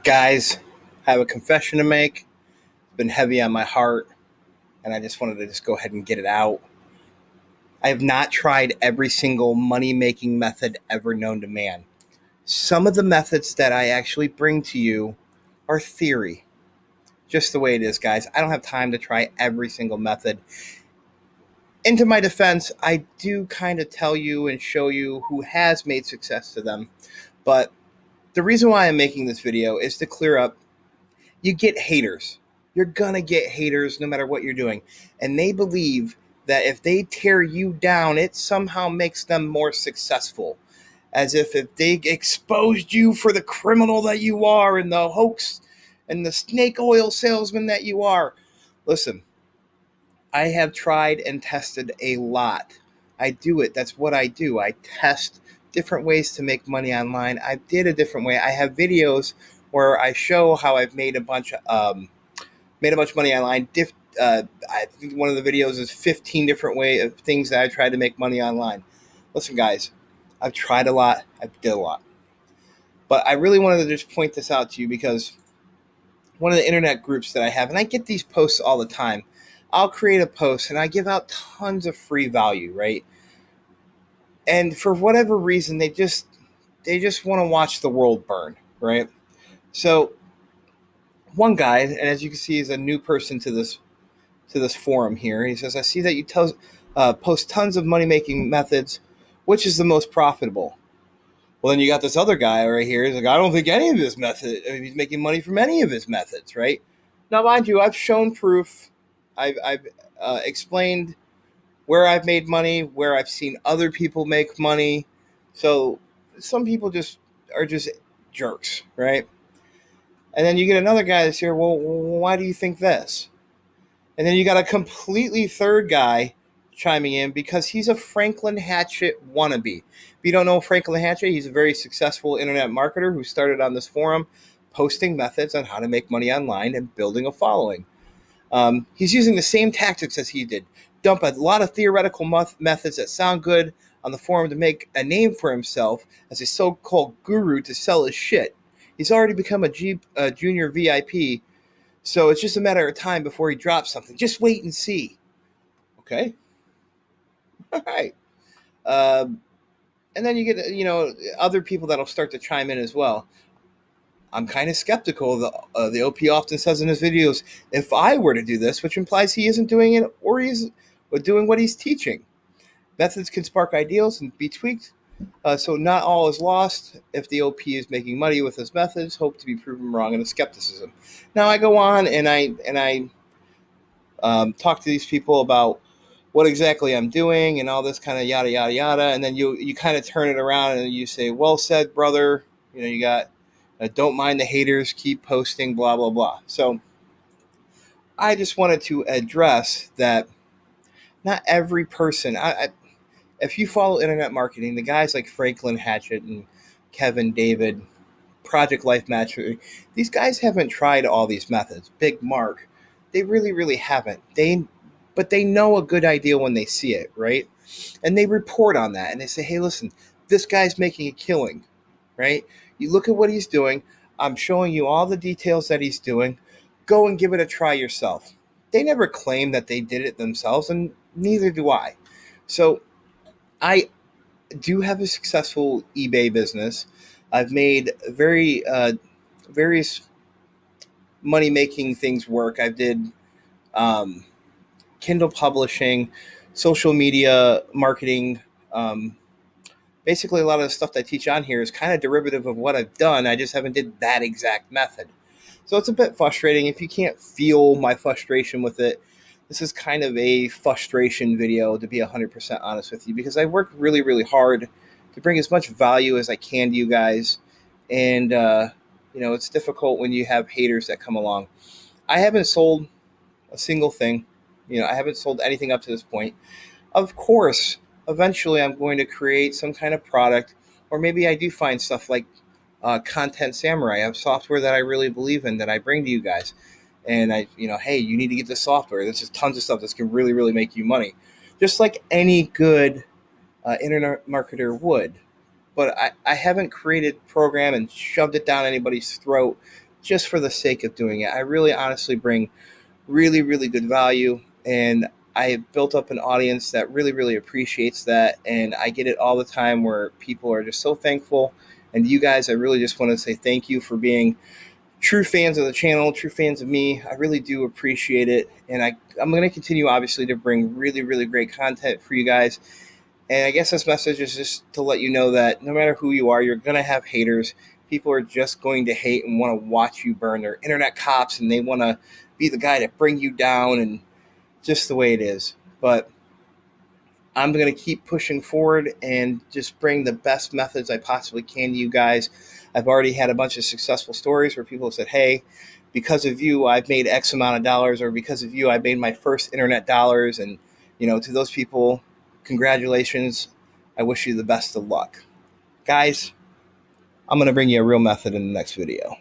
Guys, I have a confession to make. It's been heavy on my heart, and I just wanted to go ahead and get it out. I have not tried every single money making method ever known to man. Some of the methods that I actually bring to you are theory. Just the way it is, guys. I don't have time to try every single method. And to my defense, I do kind of tell you and show you who has made success to them. But the reason why I'm making this video is to clear up. You get haters. You're going to get haters no matter what you're doing. And they believe that if they tear you down, it somehow makes them more successful. As if they exposed you for the criminal that you are and the hoax and the snake oil salesman that you are. Listen, I have tried and tested a lot. I do it. That's what I do. I test different ways to make money online. I did a different way. I have videos where I show how I've made a bunch of money online. I think one of the videos is 15 different way of things that I tried to make money online. Listen, guys, I've tried a lot. I did a lot. But I really wanted to just point this out to you because one of the internet groups that I have, and I get these posts all the time, I'll create a post and I give out tons of free value, right? And for whatever reason, they just want to watch the world burn, right? So one guy, and as you can see, is a new person to this forum here. He says, "I see that you post tons of money making methods. Which is the most profitable?" Well, then you got this other guy right here. He's like, "I don't think any of his method. He's making money from any of his methods, right?" Now, mind you, I've shown proof. I've explained where I've made money, where I've seen other people make money. So some people are just jerks, right? And then you get another guy that's here. Well, why do you think this? And then you got a completely third guy chiming in because he's a Franklin Hatchett wannabe. If you don't know Franklin Hatchett, he's a very successful internet marketer who started on this forum posting methods on how to make money online and building a following. He's using the same tactics as he did. Dump a lot of theoretical methods that sound good on the forum to make a name for himself as a so-called guru to sell his shit. He's already become a junior VIP, so it's just a matter of time before he drops something. Just wait and see. Okay? All right. And then you get, other people that'll start to chime in as well. I'm kind of skeptical. The OP often says in his videos, if I were to do this, which implies he isn't doing it or he's doing what he's teaching. Methods can spark ideals and be tweaked. So not all is lost. If the OP is making money with his methods, hope to be proven wrong in the skepticism. Now I go on and I talk to these people about what exactly I'm doing and all this kind of yada yada yada, and then you kind of turn it around and you say, "Well said, brother." You got don't mind the haters, keep posting, blah blah blah. So I just wanted to address that. Not every person. If you follow internet marketing, the guys like Franklin Hatchett and Kevin David, Project Life Match, these guys haven't tried all these methods. Big Mark, they really, really haven't. But they know a good idea when they see it, right? And they report on that and they say, "Hey, listen, this guy's making a killing," right? You look at what he's doing. I'm showing you all the details that he's doing. Go and give it a try yourself. They never claim that they did it themselves, and neither do I. So I do have a successful eBay business. I've made various money-making things work. I did Kindle publishing, social media marketing. Basically, a lot of the stuff that I teach on here is kind of derivative of what I've done. I just haven't did that exact method. So it's a bit frustrating. If you can't feel my frustration with it, this is kind of a frustration video, to be 100% honest with you, because I work really, really hard to bring as much value as I can to you guys. And, it's difficult when you have haters that come along. I haven't sold a single thing. I haven't sold anything up to this point. Of course, eventually I'm going to create some kind of product, or maybe I do find stuff like Content Samurai. I have software that I really believe in that I bring to you guys. And hey, you need to get this software. There's just tons of stuff that's can really, really make you money. Just like any good internet marketer would. But I haven't created a program and shoved it down anybody's throat just for the sake of doing it. I really honestly bring really, really good value, and I have built up an audience that really, really appreciates that. And I get it all the time where people are just so thankful. And you guys, I really just want to say thank you for being true fans of the channel, true fans of me. I really do appreciate it. And I'm going to continue, obviously, to bring really, really great content for you guys. And I guess this message is just to let you know that no matter who you are, you're going to have haters. People are just going to hate and want to watch you burn. They're internet cops, and they want to be the guy to bring you down, and just the way it is. But I'm going to keep pushing forward and just bring the best methods I possibly can to you guys. I've already had a bunch of successful stories where people have said, hey, because of you, I've made X amount of dollars, or because of you, I made my first internet dollars. And, to those people, congratulations. I wish you the best of luck. Guys, I'm going to bring you a real method in the next video.